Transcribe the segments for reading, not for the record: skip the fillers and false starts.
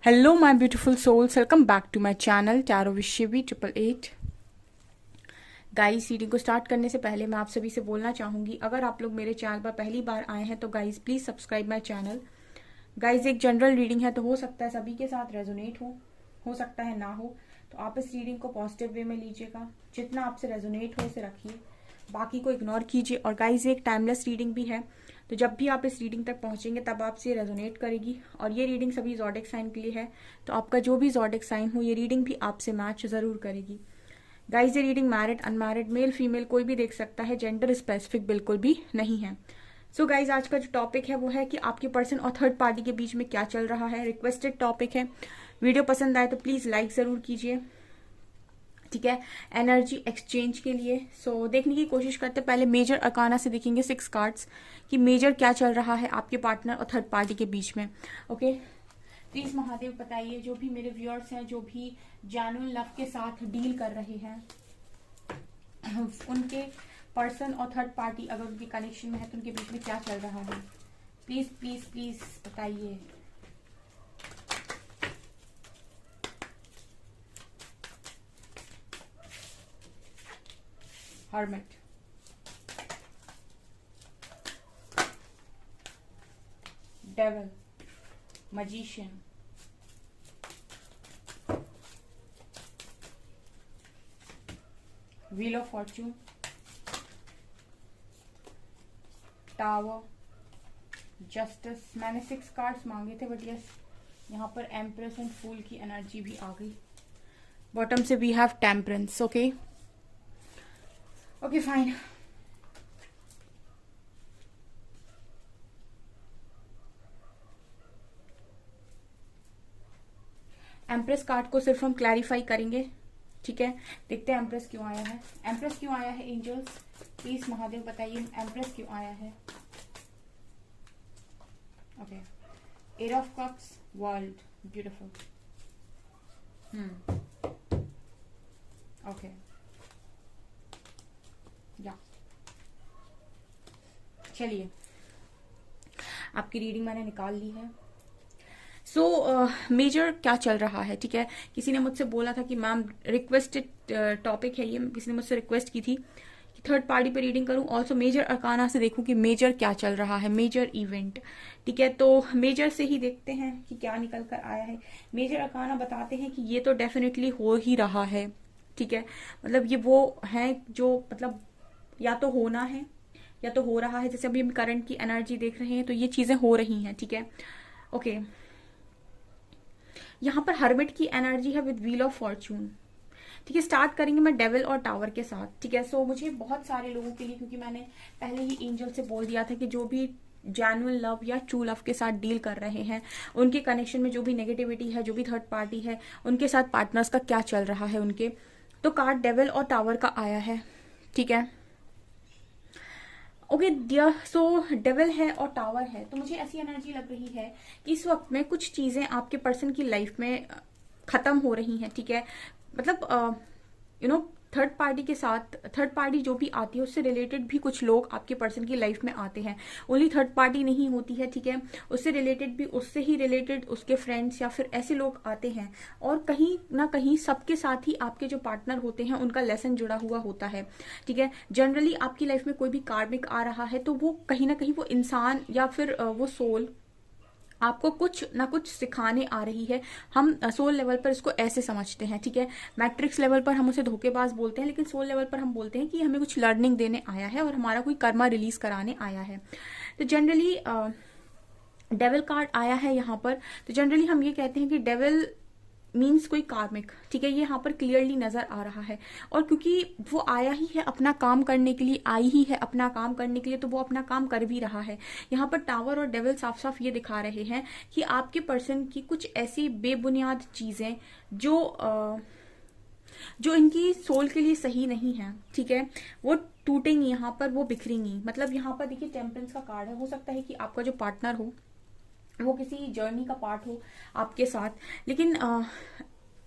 Hello my beautiful souls, welcome back to my channel tarot विशेवी 888। Guys, reading को start करने से पहले मैं आप सभी से बोलना चाहूँगी, अगर आप लोग मेरे चैनल पर पहली बार आए हैं तो guys please subscribe my channel. Guys, एक जनरल रीडिंग है तो हो सकता है सभी के साथ रेजोनेट हो सकता है ना हो, तो आप इस रीडिंग को पॉजिटिव वे में लीजिएगा। जितना आपसे रेजोनेट हो उसे रखिए, बाकी को इग्नोर कीजिए। और गाइस, ये एक टाइमलेस रीडिंग भी है, तो जब भी आप इस रीडिंग तक पहुंचेंगे तब आपसे रेजोनेट करेगी। और ये रीडिंग सभी ज़ोडिक साइन के लिए है, तो आपका जो भी ज़ोडिक साइन हो ये रीडिंग भी आपसे मैच ज़रूर करेगी। गाइस, ये reading married unmarried male female कोई भी देख सकता है, जेंडर स्पेसिफिक बिल्कुल भी नहीं है। सो गाइज, आज का जो टॉपिक है वो है कि आपके पर्सन और थर्ड पार्टी के बीच में क्या चल रहा है। रिक्वेस्टेड टॉपिक है। वीडियो पसंद आए तो प्लीज़ लाइक ज़रूर कीजिए, ठीक है, एनर्जी एक्सचेंज के लिए। सो देखने की कोशिश करते हैं। पहले मेजर अकाना से देखेंगे 6 कार्ड्स कि मेजर क्या चल रहा है आपके पार्टनर और थर्ड पार्टी के बीच में। ओके, प्लीज महादेव बताइए, जो भी मेरे व्यूअर्स हैं, जो भी जेन्युइन लव के साथ डील कर रहे हैं, उनके पर्सन और थर्ड पार्टी अगर उनके कनेक्शन में है तो उनके बीच में क्या चल रहा है। प्लीज प्लीज प्लीज बताइए। Hermit, devil, magician, wheel of fortune, tower, justice. मैंने 6 कार्ड्स मांगे थे बट यस, यहाँ पर एम्प्रेस एंड फूल की एनर्जी भी आ गई। बॉटम से we have temperance. Okay okay fine. Empress card को सिर्फ हम क्लैरिफाई करेंगे, ठीक है। देखते हैं एम्प्रेस क्यों आया है। एम्प्रेस क्यों आया है एंजल्स, प्लीज महादेव बताइए एम्प्रेस क्यों आया है। Okay, eight of cups, world, beautiful. Okay, या चलिए, आपकी रीडिंग मैंने निकाल ली है। सो मेजर क्या चल रहा है, ठीक है। किसी ने मुझसे बोला था कि मैम रिक्वेस्टेड टॉपिक है ये, किसी ने मुझसे रिक्वेस्ट की थी कि थर्ड पार्टी पे रीडिंग करूं, ऑल्सो मेजर अरकाना से देखूं कि मेजर क्या चल रहा है, मेजर इवेंट, ठीक है। तो मेजर से ही देखते हैं कि क्या निकल कर आया है। मेजर अरकाना बताते हैं कि ये तो डेफिनेटली हो ही रहा है, ठीक है। मतलब ये वो है जो मतलब या तो होना है या तो हो रहा है। जैसे अभी हम करंट की एनर्जी देख रहे हैं तो ये चीजें हो रही हैं, ठीक है। ओके, यहाँ पर हर्मिट की एनर्जी है विद व्हील ऑफ फॉर्च्यून, ठीक है। स्टार्ट करेंगे मैं डेविल और टावर के साथ, ठीक है। सो मुझे बहुत सारे लोगों के लिए, क्योंकि मैंने पहले ही एंजल से बोल दिया था कि जो भी जेन्युइन लव या ट्रू लव के साथ डील कर रहे हैं, उनके कनेक्शन में जो भी नेगेटिविटी है, जो भी थर्ड पार्टी है, उनके साथ पार्टनर्स का क्या चल रहा है उनके, तो कार्ड डेविल और टावर का आया है, ठीक है। ओके डियर, सो डेविल है और टावर है, तो मुझे ऐसी एनर्जी लग रही है कि इस वक्त में कुछ चीजें आपके पर्सन की लाइफ में खत्म हो रही हैं, ठीक है। मतलब थर्ड पार्टी के साथ, थर्ड पार्टी जो भी आती है उससे रिलेटेड भी कुछ लोग आपके पर्सन की लाइफ में आते हैं। ओनली थर्ड पार्टी नहीं होती है, ठीक है। उससे रिलेटेड भी, उससे ही रिलेटेड उसके फ्रेंड्स या फिर ऐसे लोग आते हैं। और कहीं ना कहीं सबके साथ ही आपके जो पार्टनर होते हैं उनका लेसन जुड़ा हुआ होता है, ठीक है। जनरली आपकी लाइफ में कोई भी कार्मिक आ रहा है तो वो कहीं ना कहीं वो इंसान या फिर वो सोल आपको कुछ ना कुछ सिखाने आ रही है। हम सोल लेवल पर इसको ऐसे समझते हैं, ठीक है। मैट्रिक्स लेवल पर हम उसे धोखेबाज बोलते हैं, लेकिन सोल लेवल पर हम बोलते हैं कि हमें कुछ लर्निंग देने आया है और हमारा कोई कर्मा रिलीज कराने आया है। तो जनरली डेविल कार्ड आया है यहाँ पर, तो जनरली हम ये कहते हैं कि डेविल मीन्स कोई कार्मिक, ठीक है। ये यहाँ पर क्लियरली नजर आ रहा है। और क्योंकि वो आया ही है अपना काम करने के लिए, आई ही है अपना काम करने के लिए, तो वो अपना काम कर भी रहा है। यहाँ पर टावर और डेविल साफ साफ ये दिखा रहे हैं कि आपके पर्सन की कुछ ऐसी बेबुनियाद चीजें जो इनकी सोल के लिए सही नहीं है, ठीक है, वो टूटेंगी यहाँ पर, वो बिखरेंगी। मतलब यहाँ पर देखिए टेम्परेंस का कार्ड है। हो सकता है कि आपका जो पार्टनर हो वो किसी जर्नी का पार्ट हो आपके साथ, लेकिन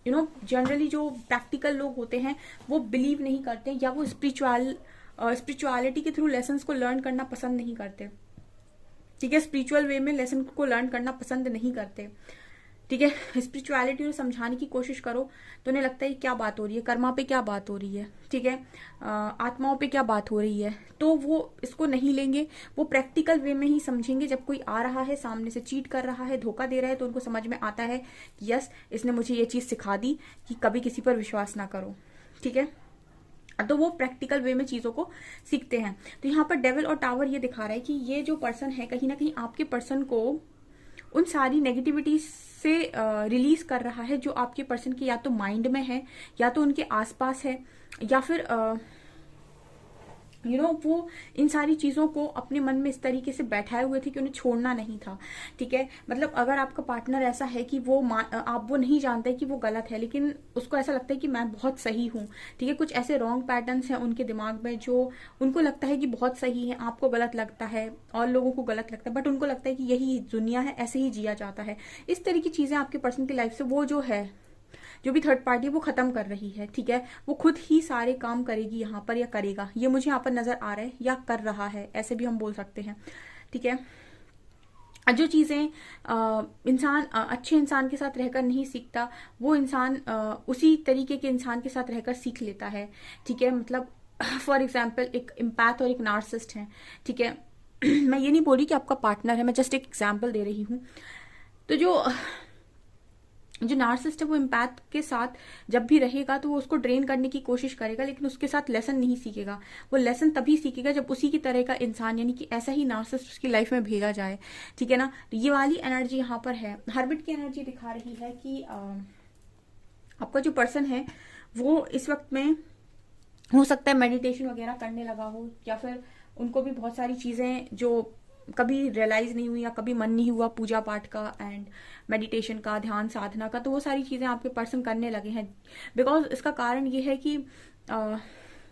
जनरली जो प्रैक्टिकल लोग होते हैं वो बिलीव नहीं करते, या वो स्पिरिचुअलिटी के थ्रू लेसन्स को लर्न करना पसंद नहीं करते, ठीक है। स्पिरिचुअल वे में लेसन को लर्न करना पसंद नहीं करते, ठीक है। स्पिरिचुअलिटी को समझाने की कोशिश करो तो उन्हें लगता है क्या बात हो रही है, कर्मा पे क्या बात हो रही है, ठीक है, आत्माओं पे क्या बात हो रही है, तो वो इसको नहीं लेंगे। वो प्रैक्टिकल वे में ही समझेंगे। जब कोई आ रहा है सामने से, चीट कर रहा है, धोखा दे रहा है, तो उनको समझ में आता है कि यस, इसने मुझे ये चीज सिखा दी कि कभी किसी पर विश्वास ना करो, ठीक है। तो वो प्रैक्टिकल वे में चीजों को सीखते हैं। तो यहाँ पर डेविल और टावर ये दिखा रहा है कि ये जो पर्सन है कहीं ना कहीं आपके पर्सन को उन सारी नेगेटिविटी से रिलीज कर रहा है जो आपके पर्सन के या तो माइंड में है, या तो उनके आसपास है, या फिर वो इन सारी चीजों को अपने मन में इस तरीके से बैठाए हुए थे कि उन्हें छोड़ना नहीं था, ठीक है। मतलब अगर आपका पार्टनर ऐसा है कि आप वो नहीं जानते कि वो गलत है, लेकिन उसको ऐसा लगता है कि मैं बहुत सही हूँ, ठीक है। कुछ ऐसे रॉन्ग पैटर्न्स हैं उनके दिमाग में जो उनको लगता है कि बहुत सही है, आपको गलत लगता है और लोगों को गलत लगता है, बट उनको लगता है कि यही दुनिया है, ऐसे ही जिया जाता है। इस तरह की चीजें आपके पर्सन की लाइफ से वो जो भी थर्ड पार्टी वो खत्म कर रही है, ठीक है। वो खुद ही सारे काम करेगी यहाँ पर, या करेगा, ये मुझे यहाँ पर नजर आ रहा है, या कर रहा है, ऐसे भी हम बोल सकते हैं, ठीक है। जो चीजें इंसान अच्छे इंसान के साथ रहकर नहीं सीखता, वो इंसान उसी तरीके के इंसान के साथ रहकर सीख लेता है, ठीक है। मतलब फॉर एग्जाम्पल एक इम्पैथ और एक नार्सिसिस्ट है, ठीक है। मैं ये नहीं बोल रही कि आपका पार्टनर है, मैं जस्ट एक एग्जाम्पल दे रही हूँ। तो जो नार्सिसिस्ट है वो एम्पैथ के साथ जब भी रहेगा तो वो उसको ड्रेन करने की कोशिश करेगा, लेकिन उसके साथ लेसन नहीं सीखेगा। वो लेसन तभी सीखेगा जब उसी की तरह का इंसान, यानी कि ऐसा ही नार्सिसिस्ट उसकी लाइफ में भेजा जाए, ठीक है ना। तो ये वाली एनर्जी यहाँ पर है। हर्मिट की एनर्जी दिखा रही है कि आपका जो पर्सन है वो इस वक्त में हो सकता है मेडिटेशन वगैरह करने लगा हो, या फिर उनको भी बहुत सारी चीजें जो कभी रियलाइज नहीं हुई या कभी मन नहीं हुआ पूजा पाठ का एंड मेडिटेशन का, ध्यान साधना का, तो वो सारी चीजें आपके पर्सन करने लगे हैं। बिकॉज इसका कारण ये है कि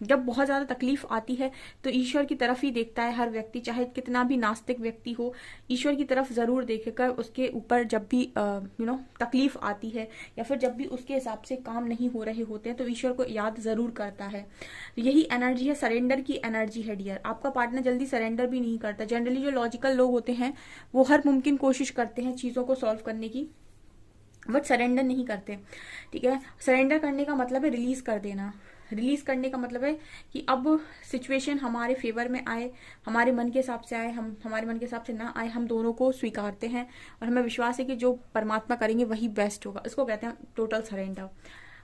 जब बहुत ज्यादा तकलीफ आती है तो ईश्वर की तरफ ही देखता है हर व्यक्ति, चाहे कितना भी नास्तिक व्यक्ति हो, ईश्वर की तरफ जरूर देखेगा उसके ऊपर। जब भी तकलीफ आती है या फिर जब भी उसके हिसाब से काम नहीं हो रहे होते हैं तो ईश्वर को याद जरूर करता है। यही एनर्जी है, सरेंडर की एनर्जी है डियर। आपका पार्टनर जल्दी सरेंडर भी नहीं करता। जनरली जो लॉजिकल लोग होते हैं वो हर मुमकिन कोशिश करते हैं चीजों को सॉल्व करने की, बट सरेंडर नहीं करते, ठीक है। सरेंडर करने का मतलब है रिलीज कर देना। रिलीज करने का मतलब है कि अब सिचुएशन हमारे फेवर में आए, हमारे मन के हिसाब से आए, हम हमारे मन के हिसाब से ना आए, हम दोनों को स्वीकारते हैं और हमें विश्वास है कि जो परमात्मा करेंगे वही बेस्ट होगा। इसको कहते हैं total surrender.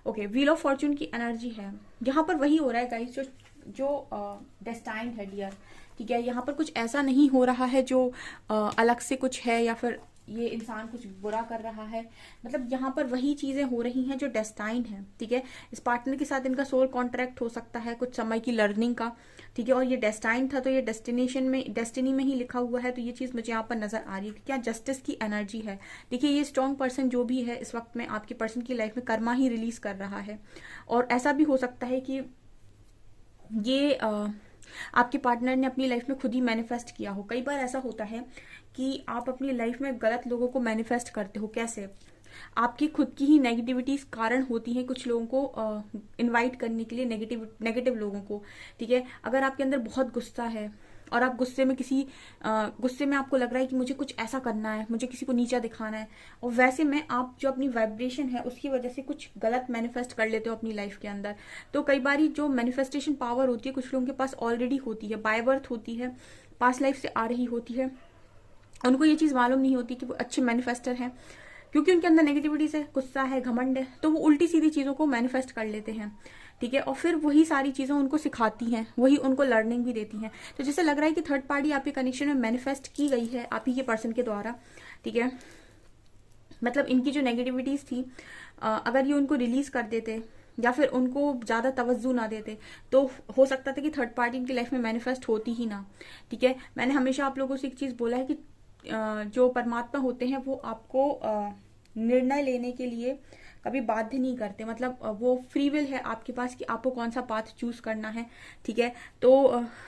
Okay, wheel of Fortune की एनर्जी है। यहाँ पर वही हो रहा है गाइस जो डेस्टाइन्ड है डियर, ठीक है। यहाँ पर कुछ ऐसा नहीं हो रहा है जो अलग से कुछ है या फिर ये इंसान कुछ बुरा कर रहा है। मतलब यहाँ पर वही चीजें हो रही हैं जो डेस्टाइन्ड है, ठीक है। इस पार्टनर के साथ इनका सोल कॉन्ट्रैक्ट हो सकता है कुछ समय की लर्निंग का, ठीक है। और ये डेस्टाइन्ड था तो ये डेस्टिनी में ही लिखा हुआ है। तो ये चीज मुझे यहाँ पर नजर आ रही है कि क्या जस्टिस की एनर्जी है। देखिए ये स्ट्रॉन्ग पर्सन जो भी है इस वक्त में आपके पर्सन की लाइफ में कर्मा ही रिलीज कर रहा है। और ऐसा भी हो सकता है कि ये आपके पार्टनर ने अपनी लाइफ में खुद ही मैनिफेस्ट किया हो। कई बार ऐसा होता है कि आप अपनी लाइफ में गलत लोगों को मैनिफेस्ट करते हो। कैसे? आपकी खुद की ही नेगेटिविटी कारण होती है कुछ लोगों को इनवाइट करने के लिए, नेगेटिव लोगों को, ठीक है। अगर आपके अंदर बहुत गुस्सा है और आप गुस्से में आपको लग रहा है कि मुझे कुछ ऐसा करना है, मुझे किसी को नीचा दिखाना है, और वैसे में आप जो अपनी वाइब्रेशन है उसकी वजह से कुछ गलत मैनिफेस्ट कर लेते हो अपनी लाइफ के अंदर। तो कई बार जो मैनिफेस्टेशन पावर होती है कुछ लोगों के पास ऑलरेडी होती है, बाय बर्थ होती है, पास्ट लाइफ से आ रही होती है। उनको ये चीज मालूम नहीं होती कि वो अच्छे मैनिफेस्टर हैं, क्योंकि उनके अंदर नेगेटिविटी है, गुस्सा है, घमंड है, तो वो उल्टी सीधी चीजों को मैनिफेस्ट कर लेते हैं, ठीक है। और फिर वही सारी चीजें उनको सिखाती हैं, वही उनको लर्निंग भी देती हैं। तो जैसे लग रहा है कि थर्ड पार्टी आपके कनेक्शन में मैनिफेस्ट की गई है आप ही के पर्सन के द्वारा, ठीक है। मतलब इनकी जो नेगेटिविटीज थी अगर ये उनको रिलीज कर देते या फिर उनको ज्यादा तवज्जो ना देते तो हो सकता था कि थर्ड पार्टी इनकी लाइफ में मैनिफेस्ट होती ही ना, ठीक है। मैंने हमेशा आप लोगों से एक चीज बोला है कि जो परमात्मा होते हैं वो आपको निर्णय लेने के लिए कभी बाध्य नहीं करते। मतलब वो फ्री विल है आपके पास कि आपको कौन सा पाथ चूज करना है, ठीक है। तो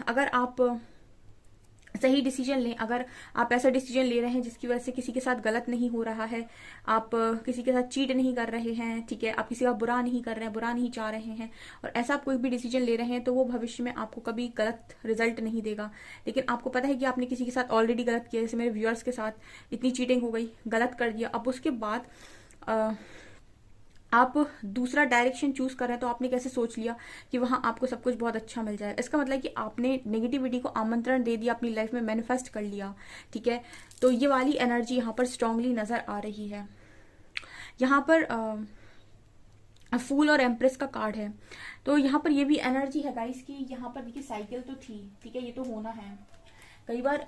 अगर आप सही डिसीजन लें। अगर आप ऐसा डिसीजन ले रहे हैं जिसकी वजह से किसी के साथ गलत नहीं हो रहा है, आप किसी के साथ चीट नहीं कर रहे हैं, ठीक है, आप किसी का बुरा नहीं कर रहे हैं, बुरा नहीं चाह रहे हैं, और ऐसा आप कोई भी डिसीजन ले रहे हैं, तो वो भविष्य में आपको कभी गलत रिजल्ट नहीं देगा। लेकिन आपको पता है कि आपने किसी के साथ ऑलरेडी गलत किया, जैसे मेरे व्यूअर्स के साथ इतनी चीटिंग हो गई, गलत कर दिया, अब उसके बाद आप दूसरा डायरेक्शन चूज कर रहे हैं, तो आपने कैसे सोच लिया कि वहां आपको सब कुछ बहुत अच्छा मिल जाएगा। इसका मतलब कि आपने नेगेटिविटी को आमंत्रण दे दिया, अपनी लाइफ में मैनिफेस्ट कर लिया, ठीक है। तो ये वाली एनर्जी यहाँ पर स्ट्रांगली नजर आ रही है। यहाँ पर फूल और एम्प्रेस का कार्ड है, तो यहाँ पर ये भी एनर्जी है गाइस की, यहाँ पर देखिए साइकिल तो थी, ठीक है, ये तो होना है। कई बार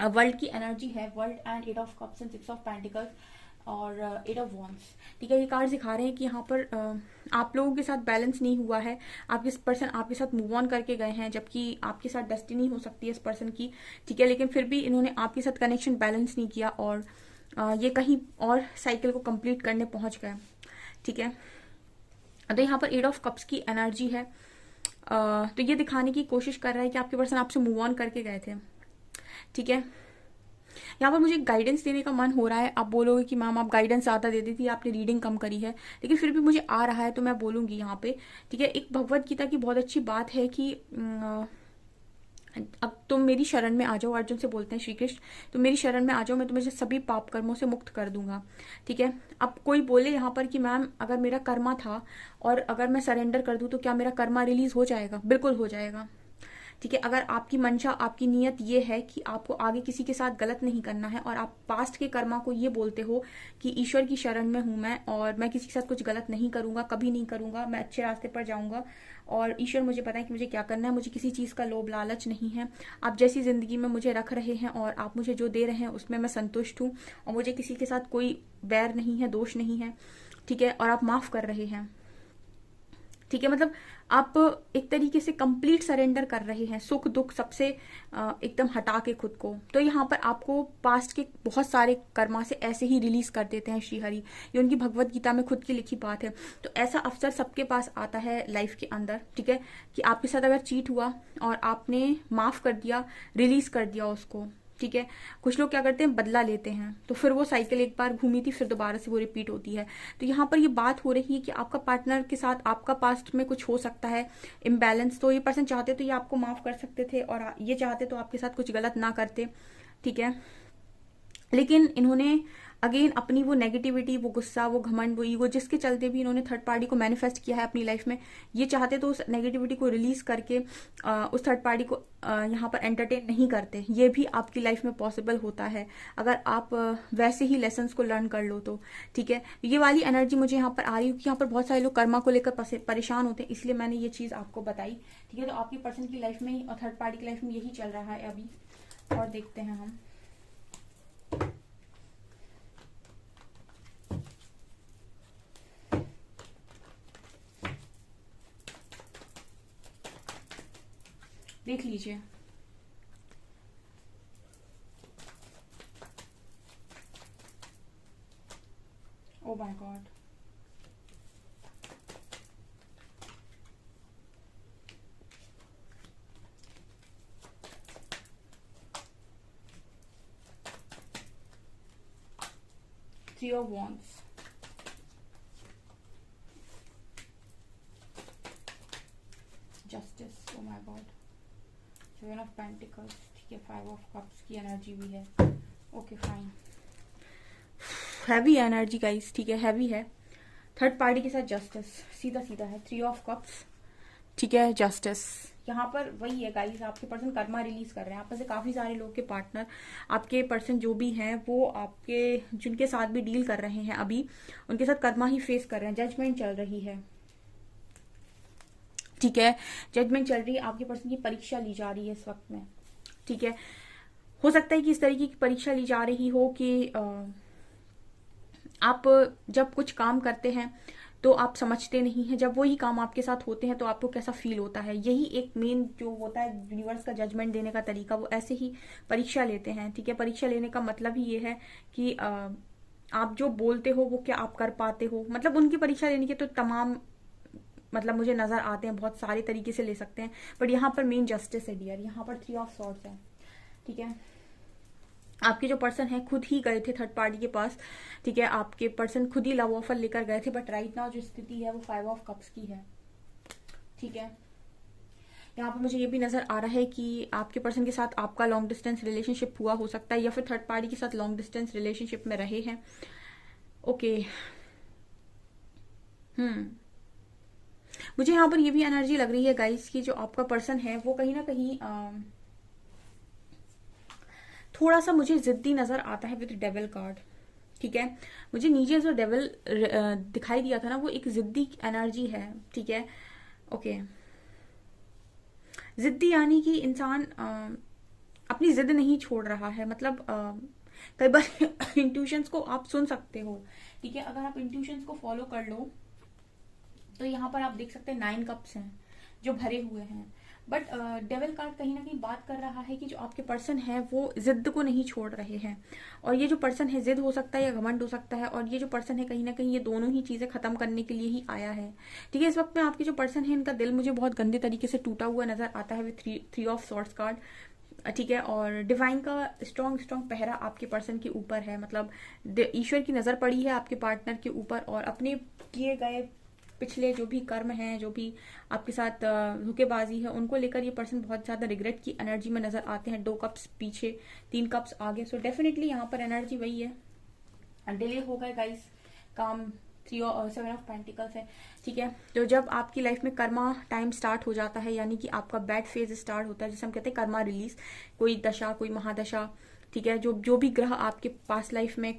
वर्ल्ड की एनर्जी है, world and 8 of cups and 6 of pentacles और 8 ऑफ वॉन्ड्स, ठीक है। ये कार्ड दिखा रहे हैं कि यहाँ पर आप लोगों के साथ बैलेंस नहीं हुआ है, आपके पर्सन आपके साथ मूव ऑन करके गए हैं, जबकि आपके साथ डेस्टिनी हो सकती है इस पर्सन की, ठीक है, लेकिन फिर भी इन्होंने आपके साथ कनेक्शन बैलेंस नहीं किया और ये कहीं और साइकिल को कंप्लीट करने पहुंच गए, ठीक है। तो यहाँ पर 8 ऑफ कप्स की एनर्जी है, तो ये दिखाने की कोशिश कर रहा है कि आपके पर्सन आपसे मूव ऑन करके गए थे, ठीक है। यहाँ पर मुझे गाइडेंस देने का मन हो रहा है। आप बोलोगे कि मैम आप गाइडेंस ज़्यादा दे दी थी, आपने रीडिंग कम करी है, लेकिन फिर भी मुझे आ रहा है तो मैं बोलूंगी यहाँ पे, ठीक है। एक भगवत गीता की बहुत अच्छी बात है कि अब तुम मेरी शरण में आ जाओ, अर्जुन से बोलते हैं श्री कृष्ण, तुम मेरी शरण में आ जाओ, मैं तुम्हें सभी पाप कर्मों से मुक्त कर दूंगा, ठीक है। अब कोई बोले यहाँ पर कि मैम अगर मेरा कर्मा था और अगर मैं सरेंडर कर दूं तो क्या मेरा कर्मा रिलीज हो जाएगा? बिल्कुल हो जाएगा, ठीक है। अगर आपकी मंशा, आपकी नीयत ये है कि आपको आगे किसी के साथ गलत नहीं करना है और आप पास्ट के कर्मा को ये बोलते हो कि ईश्वर की शरण में हूं मैं और मैं किसी के साथ कुछ गलत नहीं करूंगा, कभी नहीं करूंगा, मैं अच्छे रास्ते पर जाऊंगा और ईश्वर मुझे पता है कि मुझे क्या करना है, मुझे किसी चीज का लोभ लालच नहीं है, आप जैसी जिंदगी में मुझे रख रहे हैं और आप मुझे जो दे रहे हैं उसमें मैं संतुष्ट हूँ और मुझे किसी के साथ कोई बैर नहीं है, दोष नहीं है, ठीक है, और आप माफ कर रहे हैं, ठीक है। मतलब आप एक तरीके से कंप्लीट सरेंडर कर रहे हैं, सुख दुख सबसे एकदम हटा के खुद को। तो यहाँ पर आपको पास्ट के बहुत सारे कर्मा से ऐसे ही रिलीज कर देते हैं श्री हरि, ये उनकी भगवत गीता में खुद की लिखी बात है। तो ऐसा अवसर सबके पास आता है लाइफ के अंदर, ठीक है, कि आपके साथ अगर चीट हुआ और आपने माफ कर दिया, रिलीज कर दिया उसको, ठीक है। कुछ लोग क्या करते हैं, बदला लेते हैं, तो फिर वो साइकिल एक बार घूमी थी फिर दोबारा से वो रिपीट होती है। तो यहाँ पर ये बात हो रही है कि आपका पार्टनर के साथ आपका पास्ट में कुछ हो सकता है इम्बैलेंस, तो ये पर्सन चाहते तो ये आपको माफ कर सकते थे और ये चाहते तो आपके साथ कुछ गलत ना करते, ठीक है। लेकिन इन्होंने अगेन अपनी वो नेगेटिविटी, वो गुस्सा, वो घमंड, वो ईगो, जिसके चलते भी इन्होंने थर्ड पार्टी को मैनिफेस्ट किया है अपनी लाइफ में, ये चाहते तो उस नेगेटिविटी को रिलीज करके उस थर्ड पार्टी को यहाँ पर एंटरटेन नहीं करते। ये भी आपकी लाइफ में पॉसिबल होता है अगर आप वैसे ही लेसन्स को लर्न कर लो तो, ठीक है। ये वाली एनर्जी मुझे यहाँ पर आ रही है कि यहाँ पर बहुत सारे लोग कर्मा को लेकर परेशान होते हैं, इसलिए मैंने ये चीज आपको बताई, ठीक है। तो आपकी पर्सन की लाइफ में और थर्ड पार्टी की लाइफ में यही चल रहा है अभी, और देखते हैं हम। देख लीजिए, oh my God, three of wands, justice, oh my God, seven of pentacles, ठीक है, फाइव ऑफ कप्स की एनर्जी भी है, okay fine. Heavy energy guys, ठीक है, हैवी है। थर्ड पार्टी के साथ जस्टिस, सीधा सीधा है, थ्री ऑफ कप्स, ठीक है, जस्टिस। यहाँ पर वही है गाइस, आपके पर्सन कर्मा रिलीज कर रहे हैं। आप में से काफी सारे लोग के पार्टनर, आपके पर्सन जो भी हैं, वो आपके जिनके साथ भी डील कर रहे हैं अभी, उनके साथ कर्मा ही फेस कर रहे हैं। जजमेंट चल रही है, ठीक है, जजमेंट चल रही है, आपके पर्सन की परीक्षा ली जा रही है इस वक्त में, ठीक है। हो सकता है कि इस तरीके की परीक्षा ली जा रही हो कि आप जब कुछ काम करते हैं तो आप समझते नहीं हैं, जब वही काम आपके साथ होते हैं तो आपको कैसा फील होता है। यही एक मेन जो होता है यूनिवर्स का जजमेंट देने का तरीका, वो ऐसे ही परीक्षा लेते हैं, ठीक है। परीक्षा लेने का मतलब ही ये है कि आप जो बोलते हो वो क्या आप कर पाते हो, मतलब उनकी परीक्षा लेने के तो तमाम मतलब मुझे नजर आते हैं, बहुत सारे तरीके से ले सकते हैं, बट यहाँ पर मेन जस्टिस है डियर, यहाँ पर 3 ऑफ सॉर्ड्स है, ठीक है। आपके जो पर्सन है खुद ही गए थे थर्ड पार्टी के पास, ठीक है, आपके पर्सन खुद ही लव ऑफर लेकर गए थे, बट राइट नाउ जो स्थिति है वो 5 ऑफ कप्स की है, ठीक है। यहाँ पर मुझे ये भी नजर आ रहा है कि आपके पर्सन के साथ आपका लॉन्ग डिस्टेंस रिलेशनशिप हुआ हो सकता है, या फिर थर्ड पार्टी के साथ लॉन्ग डिस्टेंस रिलेशनशिप में रहे हैं। ओके, मुझे यहाँ पर ये भी एनर्जी लग रही है गाइस कि जो आपका पर्सन है वो कहीं ना कहीं थोड़ा सा मुझे जिद्दी नजर आता है विद डेविल कार्ड, ठीक है। मुझे नीचे जो डेविल दिखाई दिया था ना वो एक जिद्दी एनर्जी है, ठीक है। ओके, जिद्दी यानी कि इंसान अपनी जिद नहीं छोड़ रहा है, मतलब कई बार इंट्यूशंस को आप सुन सकते हो, ठीक है। अगर आप इंट्यूशंस को फॉलो कर लो तो यहाँ पर आप देख सकते हैं 9 कप्स हैं जो भरे हुए हैं, बट डेविल कार्ड कहीं ना कहीं बात कर रहा है कि जो आपके पर्सन है वो जिद को नहीं छोड़ रहे हैं, और ये जो पर्सन है जिद हो सकता है या घमंड हो सकता है, और ये जो पर्सन है कहीं ना कहीं ये दोनों ही चीजें खत्म करने के लिए ही आया है, ठीक है। इस वक्त में आपके जो पर्सन है इनका दिल मुझे बहुत गंदे तरीके से टूटा हुआ नजर आता है विद 3 ऑफ सॉर्ड्स कार्ड, ठीक है। और डिवाइन का स्ट्रॉन्ग पहरा आपके पर्सन के ऊपर है, मतलब ईश्वर की नजर पड़ी है आपके पार्टनर के ऊपर, और अपने किए गए पिछले जो भी कर्म हैं, जो भी आपके साथ धोखेबाजी है, उनको लेकर ये पर्सन बहुत ज्यादा रिग्रेट की एनर्जी में नजर आते हैं। 2 कप्स पीछे, 3 कप्स आगे, सो डेफिनेटली यहाँ पर एनर्जी वही है, डिले हो गए गाइस, काम 7 ऑफ पेंटिकल्स है, ठीक है। तो जब आपकी लाइफ में कर्मा टाइम स्टार्ट हो जाता है, यानी कि आपका बैड फेज स्टार्ट होता है, जैसे हम कहते हैं कर्मा रिलीज, कोई दशा, कोई महादशा, ठीक है, जो भी ग्रह आपके पास्ट लाइफ में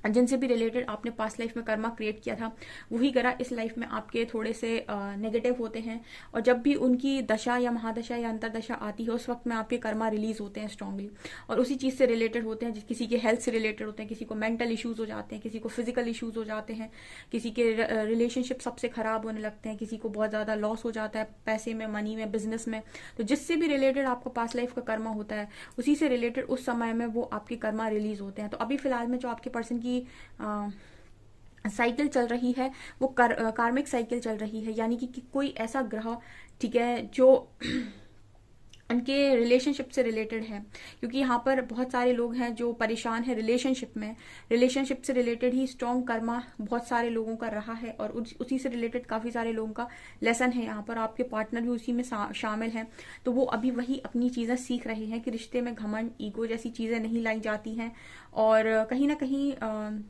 जिनसे भी रिलेटेड आपने पास्ट लाइफ में कर्मा क्रिएट किया था, वही ग्रह इस लाइफ में आपके थोड़े से नेगेटिव होते हैं, और जब भी उनकी दशा या महादशा या अंतरदशा आती है उस वक्त में आपके कर्मा रिलीज होते हैं स्ट्रांगली, और उसी चीज से रिलेटेड होते हैं, किसी के हेल्थ से रिलेटेड होते हैं, किसी को मेंटल इश्यूज हो जाते हैं, किसी को फिजिकल इश्यूज हो जाते हैं, किसी के रिलेशनशिप सबसे खराब होने लगते हैं, किसी को बहुत ज्यादा लॉस हो जाता है पैसे में, मनी में, बिजनेस में। तो जिससे भी रिलेटेड आपका पास्ट लाइफ का कर्मा होता है उसी से रिलेटेड उस समय में वो आपके कर्मा रिलीज होते हैं। तो अभी फिलहाल में जो आपके पर्सन की साइकिल चल रही है वो कार्मिक साइकिल चल रही है, यानी कि कोई ऐसा ग्रह, ठीक है, जो उनके रिलेशनशिप से रिलेटेड है, क्योंकि यहाँ पर बहुत सारे लोग हैं जो परेशान है रिलेशनशिप में, रिलेशनशिप से रिलेटेड ही स्ट्रॉन्ग कर्मा बहुत सारे लोगों का रहा है, और उसी से रिलेटेड काफी सारे लोगों का लेसन है यहाँ पर, आपके पार्टनर भी उसी में शामिल हैं। तो वो अभी वही अपनी चीजें सीख रहे हैं कि रिश्ते में घमंड, ईगो जैसी चीजें नहीं लाई जाती हैं, और कहीं ना कहीं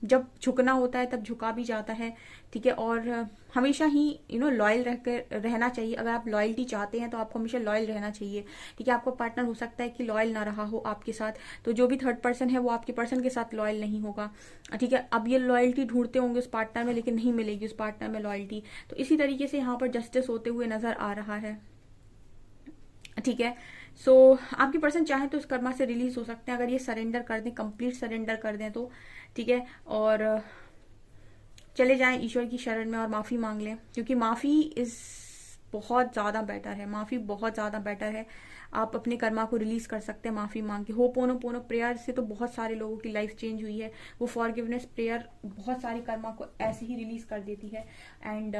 जब झुकना होता है तब झुका भी जाता है, ठीक है। और हमेशा ही लॉयल रहना चाहिए। अगर आप लॉयल्टी चाहते हैं तो आपको हमेशा लॉयल रहना चाहिए, ठीक है। आपका पार्टनर हो सकता है कि लॉयल ना रहा हो आपके साथ, तो जो भी थर्ड पर्सन है वो आपके पर्सन के साथ लॉयल नहीं होगा, ठीक है। अब ये लॉयल्टी ढूंढते होंगे उस पार्टनर में, लेकिन नहीं मिलेगी उस पार्टनर में लॉयल्टी। तो इसी तरीके से यहाँ पर जस्टिस होते हुए नजर आ रहा है, ठीक है। सो आपके पर्सन चाहे तो इस कर्मा से रिलीज हो सकते हैं अगर ये सरेंडर कर दें, कंप्लीट सरेंडर कर दें तो, ठीक है। और चले जाएं ईश्वर की शरण में और माफी मांग लें, क्योंकि माफी इज बहुत ज्यादा बेटर है, माफी बहुत ज्यादा बेटर है। आप अपने कर्मा को रिलीज कर सकते हैं माफी मांग के। होपोनोपोनो प्रेयर से तो बहुत सारे लोगों की लाइफ चेंज हुई है, वो फॉरगिवनेस प्रेयर बहुत सारे कर्मा को ऐसे ही रिलीज कर देती है। एंड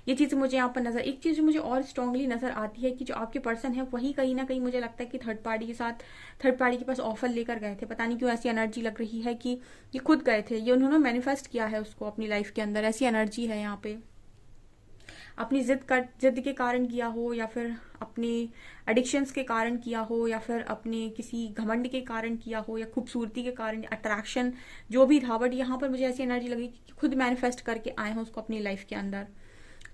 ये चीज मुझे यहाँ पर नजर, एक चीज मुझे और स्ट्रांगली नजर आती है कि जो आपके पर्सन है वही कहीं ना कहीं मुझे लगता है कि थर्ड पार्टी के पास ऑफर लेकर गए थे। पता नहीं क्यों ऐसी एनर्जी लग रही है कि ये खुद गए थे, ये उन्होंने मैनिफेस्ट किया है उसको अपनी लाइफ के अंदर, ऐसी एनर्जी है यहाँ पे। अपनी जिद के कारण किया हो, या फिर अपनी एडिक्शंस के कारण किया हो, या फिर अपने किसी घमंड के कारण किया हो, या खूबसूरती के कारण, अट्रैक्शन जो भी था, बट यहाँ पर मुझे ऐसी एनर्जी लगी कि खुद मैनिफेस्ट करके आए हैं उसको अपनी लाइफ के अंदर,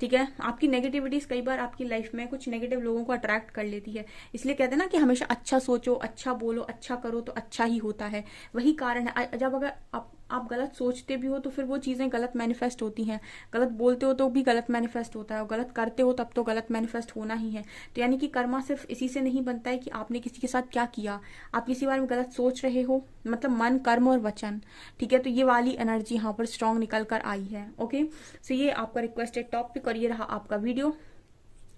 ठीक है। आपकी नेगेटिविटीज कई बार आपकी लाइफ में कुछ नेगेटिव लोगों को अट्रैक्ट कर लेती है, इसलिए कहते हैं ना कि हमेशा अच्छा सोचो, अच्छा बोलो, अच्छा करो तो अच्छा ही होता है। वही कारण है, जब अगर आप गलत सोचते भी हो तो फिर वो चीजें गलत मैनिफेस्ट होती हैं, गलत बोलते हो तो भी गलत मैनिफेस्ट होता है, और गलत करते हो तब तो गलत मैनिफेस्ट होना ही है। तो यानी कि कर्मा सिर्फ इसी से नहीं बनता है कि आपने किसी के साथ क्या किया, आप किसी बारे में गलत सोच रहे हो, मतलब मन, कर्म और वचन, ठीक है। तो ये वाली एनर्जी यहाँ पर स्ट्रॉन्ग निकल कर आई है, ओके। सो ये आपका रिक्वेस्टेड टॉपिक और ये रहा आपका वीडियो।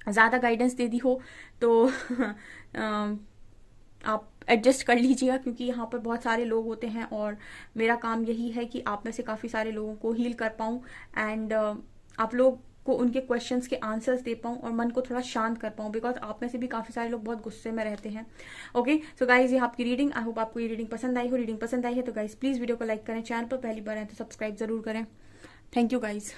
ज्यादा गाइडेंस दे दी हो तो आप एडजस्ट कर लीजिएगा, क्योंकि यहाँ पर बहुत सारे लोग होते हैं और मेरा काम यही है कि आप में से काफ़ी सारे लोगों को हील कर पाऊँ। एंड आप लोग आपको उनके क्वेश्चंस के आंसर्स दे पाऊँ और मन को थोड़ा शांत कर पाऊँ, बिकॉज आप में से भी काफ़ी सारे लोग बहुत गुस्से में रहते हैं। ओके, सो गाइज ये आपकी रीडिंग, आई होप आपको ये रीडिंग पसंद आई हो। रीडिंग पसंद आई है तो गाइज प्लीज़ वीडियो को लाइक करें, चैनल पर पहली बार है तो सब्सक्राइब जरूर करें। Thank you guys.